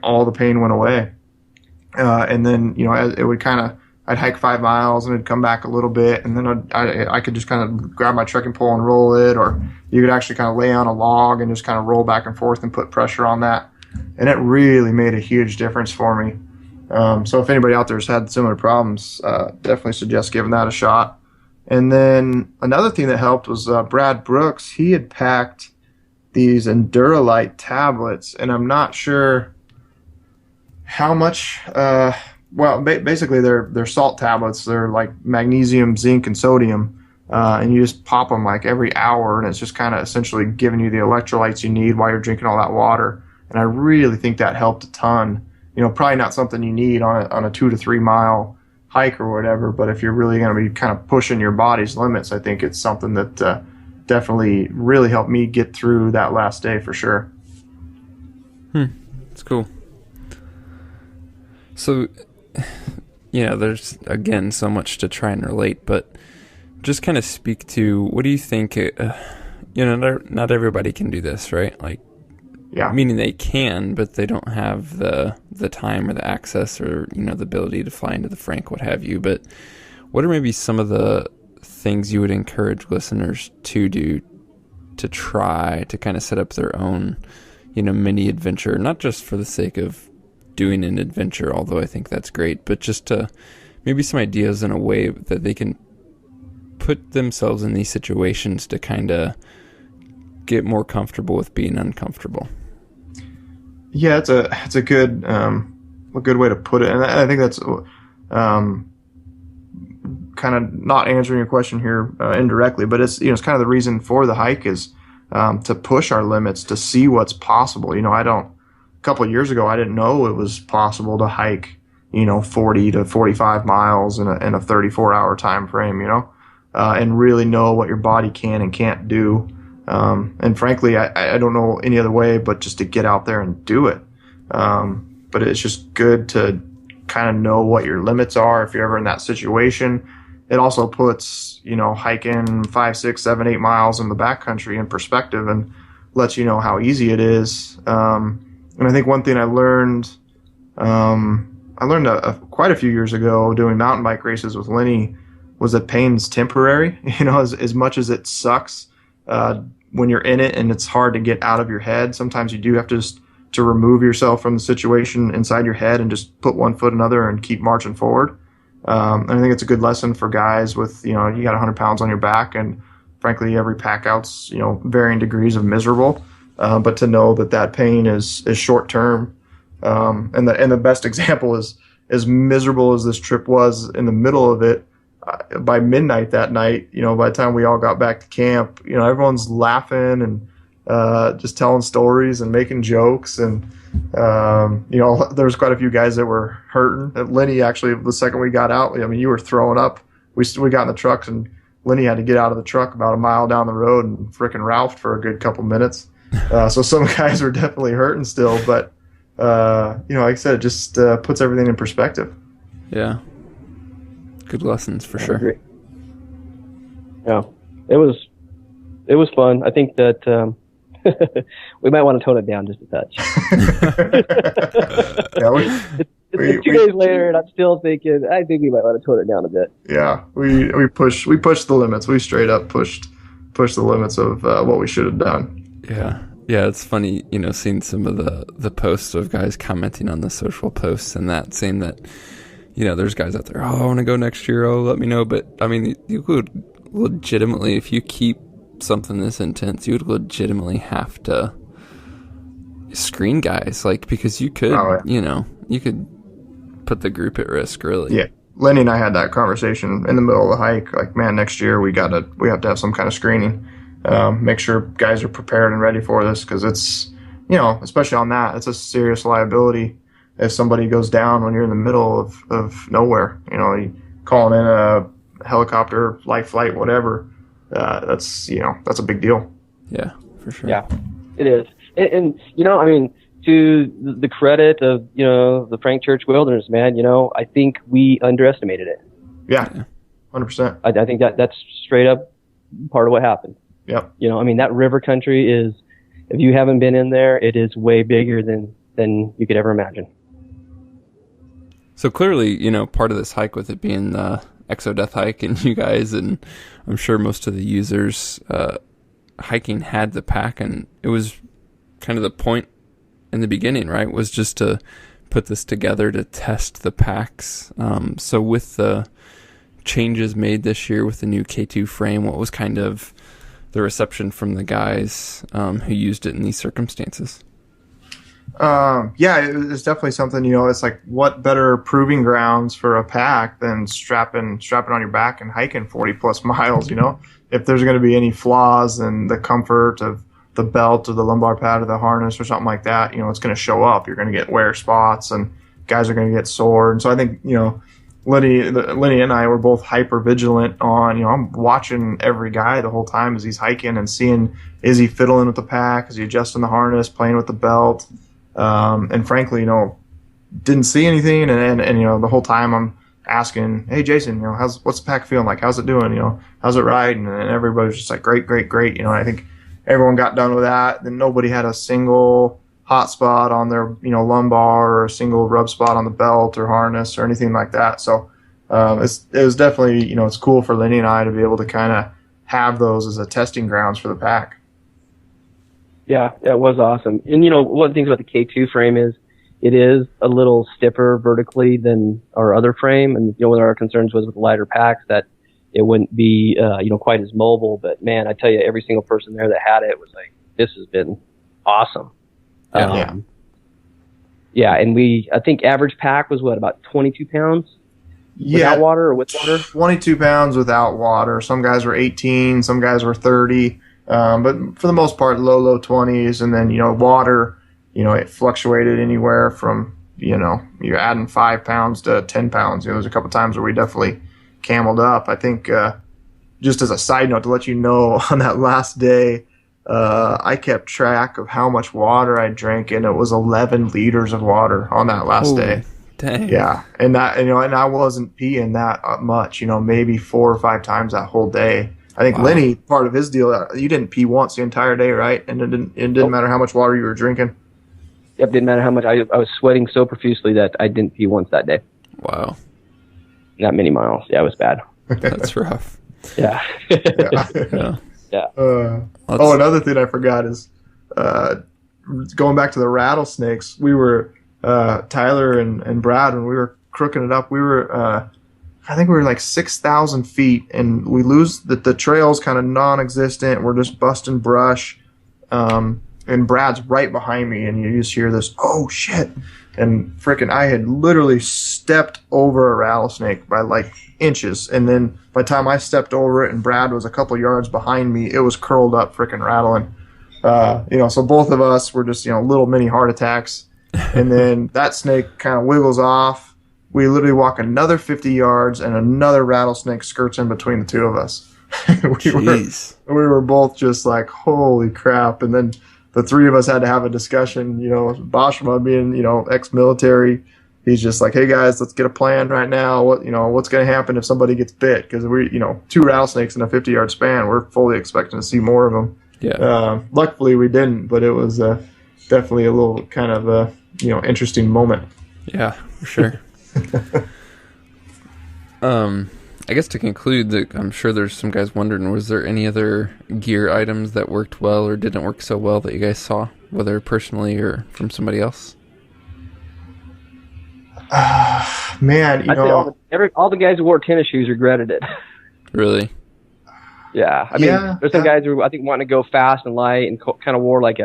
all the pain went away. And then, it would I'd hike 5 miles and it'd come back a little bit, and then I could just kind of grab my trekking pole and roll it, or you could actually kind of lay on a log and just kind of roll back and forth and put pressure on that. And it really made a huge difference for me. So if anybody out there has had similar problems, definitely suggest giving that a shot. And then another thing that helped was Brad Brooks. He had packed these Endurolite tablets, and I'm not sure how much. Basically they're salt tablets. They're like magnesium, zinc, and sodium, and you just pop them like every hour, and it's just kind of essentially giving you the electrolytes you need while you're drinking all that water. And I really think that helped a ton. Probably not something you need on a 2 to 3 mile hike or whatever, but if you're really going to be kind of pushing your body's limits, I think it's something that definitely really helped me get through that last day for sure. That's cool. So, there's, again, so much to try and relate, but just kind of speak to, what do you think, not everybody can do this, right? Like, yeah. Meaning they can, but they don't have the time or the access or, the ability to fly into the Frank, what have you. But what are maybe some of the things you would encourage listeners to do to try to kind of set up their own, mini adventure, not just for the sake of doing an adventure, although I think that's great, but just to maybe some ideas in a way that they can put themselves in these situations to kind of get more comfortable with being uncomfortable. Yeah, it's a good way to put it, and I think that's kind of not answering your question here indirectly, but it's it's kind of the reason for the hike is to push our limits, to see what's possible. A couple of years ago, I didn't know it was possible to hike 40 to 45 miles in a 34-hour time frame, and really know what your body can and can't do. And frankly, I don't know any other way but just to get out there and do it. But it's just good to kind of know what your limits are if you're ever in that situation. It also puts, hiking 5, 6, 7, 8 miles in the backcountry in perspective and lets you know how easy it is. And I think one thing I learned quite a few years ago doing mountain bike races with Lenny was that pain's temporary. As much as it sucks, when you're in it and it's hard to get out of your head, sometimes you do have to remove yourself from the situation inside your head and just put one foot in another and keep marching forward. And I think it's a good lesson for guys with, you got 100 pounds on your back, and frankly, every pack out's, varying degrees of miserable. But to know that pain is short term. And the best example is, as miserable as this trip was in the middle of it, by midnight that night, by the time we all got back to camp, everyone's laughing and just telling stories and making jokes. And, there was quite a few guys that were hurting. Lenny, actually, the second we got out, you were throwing up. We got in the trucks, and Lenny had to get out of the truck about a mile down the road and frickin' ralphed for a good couple minutes. So some guys were definitely hurting still, but, like I said, it just puts everything in perspective. Yeah. Good lessons for sure. Agree. Yeah, it was fun. I think that we might want to tone it down just a touch. Yeah, it's 2 days later, and I'm still thinking. I think we might want to tone it down a bit. Yeah, we pushed the limits. We straight up pushed the limits of what we should have done. Yeah, it's funny, seeing some of the posts of guys commenting on the social posts and that, saying that, there's guys out there, I want to go next year, let me know. But, you would legitimately, if you keep something this intense, you would legitimately have to screen guys, because you could, you could put the group at risk, really. Yeah. Lenny and I had that conversation in the middle of the hike, man, next year we have to have some kind of screening. Make sure guys are prepared and ready for this, because it's, especially on that, it's a serious liability if somebody goes down when you're in the middle of nowhere. You calling in a helicopter, life flight, whatever. That's a big deal. Yeah, for sure. Yeah, it is. And to the credit of, the Frank Church Wilderness, man, I think we underestimated it. Yeah, 100%. I think that's straight up part of what happened. Yep. You know, I mean, that river country is, if you haven't been in there, it is way bigger than you could ever imagine. So clearly, you know, part of this hike with it being the Exo Death hike and you guys, and I'm sure most of the users hiking had the pack, and it was kind of the point in the beginning, right, was just to put this together to test the packs. So with the changes made this year with the new K2 frame, what was kind of the reception from the guys who used it in these circumstances? Yeah, it's definitely something, you know, it's like, what better proving grounds for a pack than strapping on your back and hiking 40 plus miles, you know? If there's going to be any flaws in the comfort of the belt or the lumbar pad or the harness or something like that, you know, it's going to show up. You're going to get wear spots and guys are going to get sore. And so I think, you know, Lenny and I were both hyper vigilant on, you know, I'm watching every guy the whole time as he's hiking and seeing, is he fiddling with the pack? Is he adjusting the harness, playing with the belt? And frankly, you know, didn't see anything. And you know, the whole time I'm asking, hey, Jason, you know, what's the pack feeling like? How's it doing? You know, how's it riding? And everybody was just like, great. You know, I think everyone got done with that. Then nobody had a single hot spot on their, you know, lumbar or a single rub spot on the belt or harness or anything like that. So, it was definitely, you know, it's cool for Lenny and I to be able to kind of have those as a testing grounds for the pack. Yeah, it was awesome. And, you know, one of the things about the K2 frame is it is a little stiffer vertically than our other frame. And, you know, one of our concerns was with the lighter packs that it wouldn't be, you know, quite as mobile. But, man, I tell you, every single person there that had it was like, this has been awesome. Yeah, and I think average pack was what, about 22 pounds? Without water or with water? 22 pounds without water. Some guys were 18, some guys were 30. But for the most part, low 20s. And then, you know, water, you know, it fluctuated anywhere from, you know, you're adding 5 pounds to 10 pounds. You know, there's a couple times where we definitely cameled up. I think, just as a side note to let you know, on that last day, I kept track of how much water I drank, and it was 11 liters of water on that last day. Dang. Yeah. And that, you know, and I wasn't peeing that much, you know, maybe 4 or 5 times that whole day. I think Lenny, part of his deal, you didn't pee once the entire day, right? And it didn't matter how much water you were drinking. Yep, didn't matter how much. I was sweating so profusely that I didn't pee once that day. Wow. Not many miles. Yeah, it was bad. That's rough. Yeah. Yeah. Another thing I forgot is going back to the rattlesnakes. We were Tyler and Brad, when we were crooking it up, we were I think we were like 6,000 feet, and we lose the trail's kind of non-existent. We're just busting brush, and Brad's right behind me, and you just hear this, oh shit, and frickin' I had literally stepped over a rattlesnake by like inches, and then by the time I stepped over it and Brad was a couple yards behind me, it was curled up frickin' rattling. You know, so both of us were just, you know, little mini heart attacks, and then that snake kind of wiggles off. We literally walk another 50 yards, and another rattlesnake skirts in between the two of us. we were both just like, holy crap. And then the three of us had to have a discussion. You know, Bashma being, you know, ex-military, he's just like, hey guys, let's get a plan right now. What's going to happen if somebody gets bit? Because we, you know, 2 rattlesnakes in a 50-yard span, we're fully expecting to see more of them. Yeah. Luckily we didn't, but it was definitely a little kind of you know, interesting moment. Yeah, for sure. I guess to conclude, I'm sure there's some guys wondering, was there any other gear items that worked well or didn't work so well that you guys saw, whether personally or from somebody else? Man, you know, all the guys who wore tennis shoes regretted it. Really? Yeah. I mean, there's some guys who I think wanting to go fast and light and kind of wore like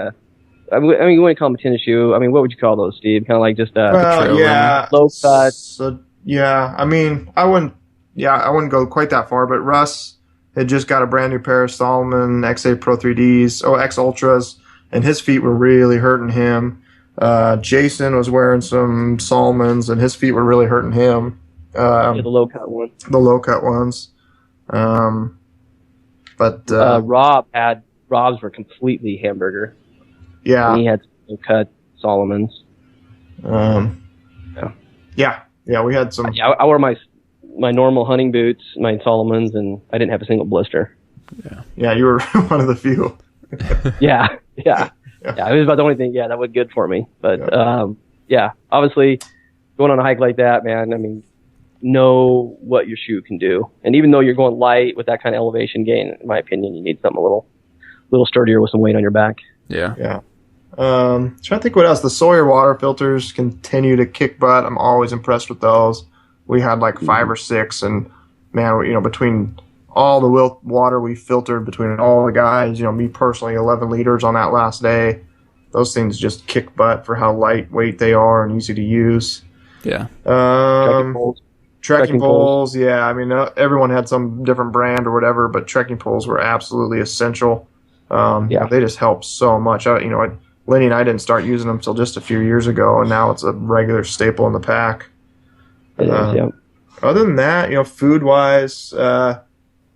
I mean, you wouldn't call them a tennis shoe. I mean, what would you call those, Steve? Kind of like just low cut. So, yeah, I mean, I wouldn't go quite that far, but Russ had just got a brand new pair of Salomon XA Pro 3Ds, X Ultras, and his feet were really hurting him. Jason was wearing some Salomons, and his feet were really hurting him. The low cut ones. The low cut ones. Rob's were completely hamburger. Yeah. And he had low cut Salomons. Yeah, we had some. Yeah, I wore my normal hunting boots, my Salomons, and I didn't have a single blister. Yeah, you were one of the few. Yeah. It was about the only thing, that was good for me. But, obviously going on a hike like that, man, I mean, know what your shoe can do. And even though you're going light with that kind of elevation gain, in my opinion, you need something a little sturdier with some weight on your back. Yeah. Trying to think what else. The Sawyer water filters continue to kick butt. I'm always impressed with those. We had like 5 or 6, and man, between all the water we filtered between all the guys, me personally, 11 liters on that last day. Those things just kick butt for how lightweight they are and easy to use. Yeah. Trekking poles. Yeah. I mean, everyone had some different brand or whatever, but trekking poles were absolutely essential. They just help so much. Lenny and I didn't start using them until just a few years ago, and now it's a regular staple in the pack. Other than that, food-wise,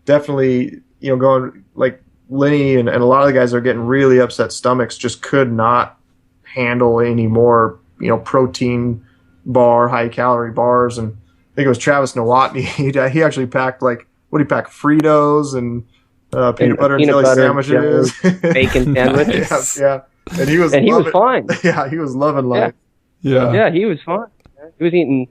definitely, going like Lenny and a lot of the guys that are getting really upset stomachs just could not handle any more, protein bar, high-calorie bars. And I think it was Travis Nowotny. He actually packed, Fritos and peanut butter and jelly sandwiches. Bacon sandwiches. Yeah. And he was fine. Yeah, he was loving life. Yeah, he was fine. He was eating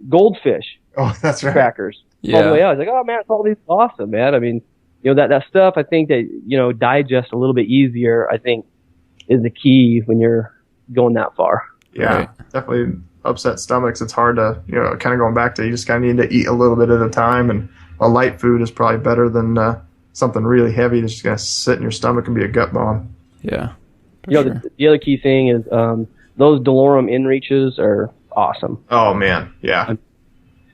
goldfish. Oh, that's right. Crackers. Yeah. All the way out. I was like, oh man, it's all these awesome, man. I mean, that stuff I think that, digest a little bit easier, I think is the key when you're going that far. Yeah, right. Definitely upset stomachs. It's hard to, kind of going back to, you just kind of need to eat a little bit at a time, and a light food is probably better than something really heavy that's just going to sit in your stomach and be a gut bomb. Yeah. Sure. The other key thing is those DeLorme inReaches are awesome. Oh, man. Yeah.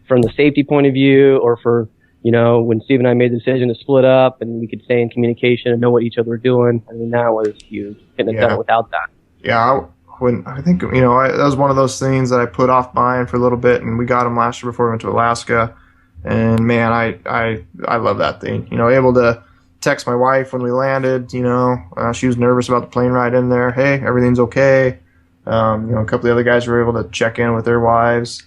From the safety point of view, or for, when Steve and I made the decision to split up and we could stay in communication and know what each other were doing, I mean, that was huge. Couldn't have done it without that. Yeah. I think, that was one of those things that I put off buying for a little bit, and we got them last year before we went to Alaska. And man, I love that thing. Able to text my wife when we landed. She was nervous about the plane ride in there. Hey, everything's okay. A couple of the other guys were able to check in with their wives.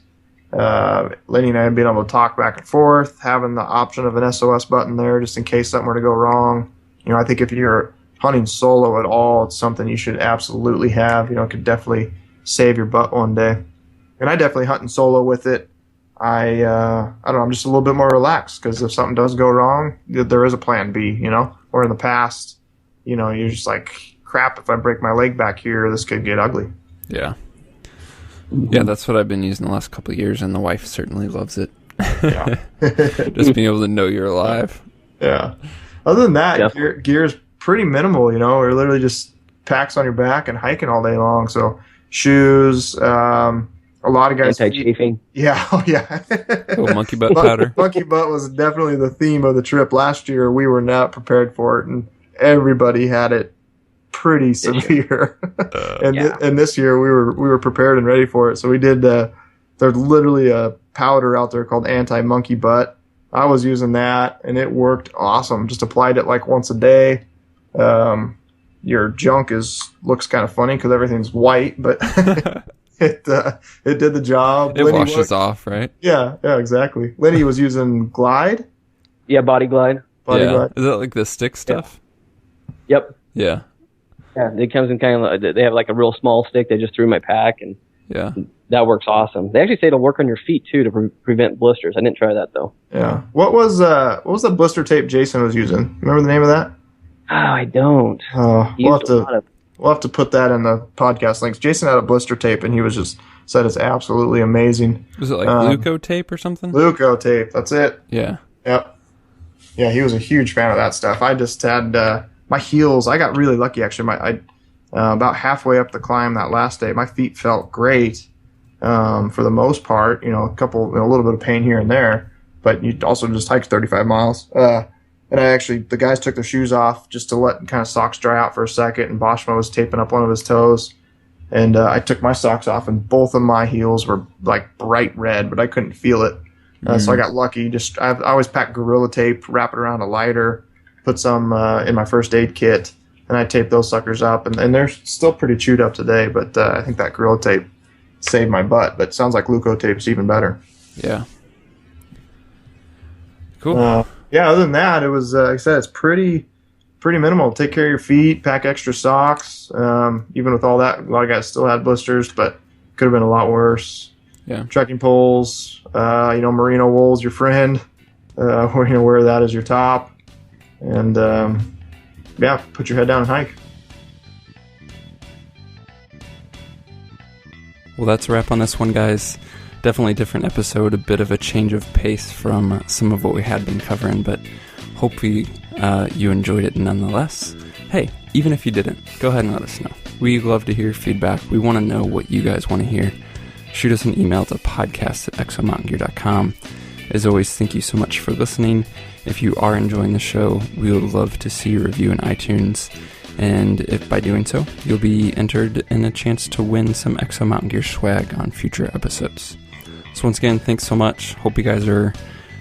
Lenny and I being able to talk back and forth, having the option of an SOS button there just in case something were to go wrong. I think if you're hunting solo at all, it's something you should absolutely have. It could definitely save your butt one day. And I definitely hunting solo with it. I don't know, I'm just a little bit more relaxed because if something does go wrong, there is a plan B, or in the past, you're just like, crap, if I break my leg back here, this could get ugly. Yeah. Yeah, that's what I've been using the last couple of years, and the wife certainly loves it. Yeah. Just being able to know you're alive. Yeah. Other than that, gear is pretty minimal, We're literally just packs on your back and hiking all day long. So shoes, a lot of guys. Anti-chafing. Yeah, oh yeah. Monkey butt powder. Monkey butt was definitely the theme of the trip last year. We were not prepared for it, and everybody had it pretty severe. And this year we were prepared and ready for it. So we did. There's literally a powder out there called anti-monkey butt. I was using that, and it worked awesome. Just applied it like once a day. Your junk looks kind of funny because everything's white, but. It did the job. It washes off, right? Yeah, exactly. Lenny was using Glide. Yeah, Body Glide. Glide. Is that like the stick stuff? Yep. Yeah. Yeah, it comes in kind of. They have like a real small stick. They just threw in my pack, and that works awesome. They actually say it'll work on your feet too to prevent blisters. I didn't try that though. Yeah. What was the blister tape Jason was using? Remember the name of that? Oh, I don't. We'll have to put that in the podcast links. Jason had a blister tape, and he was just said it's absolutely amazing. Was it like Gluco tape or something? Gluco tape, that's it. Yeah. Yep. Yeah, he was a huge fan of that stuff. I just had my heels. I got really lucky actually. About halfway up the climb that last day, my feet felt great for the most part. A little bit of pain here and there, but you also just hiked 35 miles. And the guys took their shoes off just to let kind of socks dry out for a second, and Boschma was taping up one of his toes. And I took my socks off, and both of my heels were like bright red, but I couldn't feel it. So I got lucky. I always pack Gorilla Tape, wrap it around a lighter, put some in my first aid kit, and I tape those suckers up. And they're still pretty chewed up today, but I think that Gorilla Tape saved my butt. But it sounds like Gluco Tape's even better. Yeah. Cool. Yeah, other than that, it was like I said, it's pretty minimal. Take care of your feet, pack extra socks. Even with all that, a lot of guys still had blisters, but could have been a lot worse. Yeah. Trekking poles, merino wool's your friend. Wear that as your top, and put your head down and hike. Well, that's a wrap on this one, guys. Definitely a different episode, a bit of a change of pace from some of what we had been covering, but hopefully you enjoyed it nonetheless. Hey, even if you didn't, go ahead and let us know. We love to hear feedback. We want to know what you guys want to hear. Shoot us an email to podcast@exomountaingear.com. As always, thank you so much for listening. If you are enjoying the show, we would love to see your review in iTunes. And if by doing so, you'll be entered in a chance to win some Exo Mountain Gear swag on future episodes. So once again, thanks so much. Hope you guys are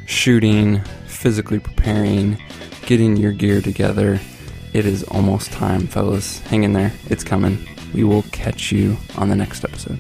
shooting, physically preparing, getting your gear together. It is almost time, fellas. Hang in there. It's coming. We will catch you on the next episode.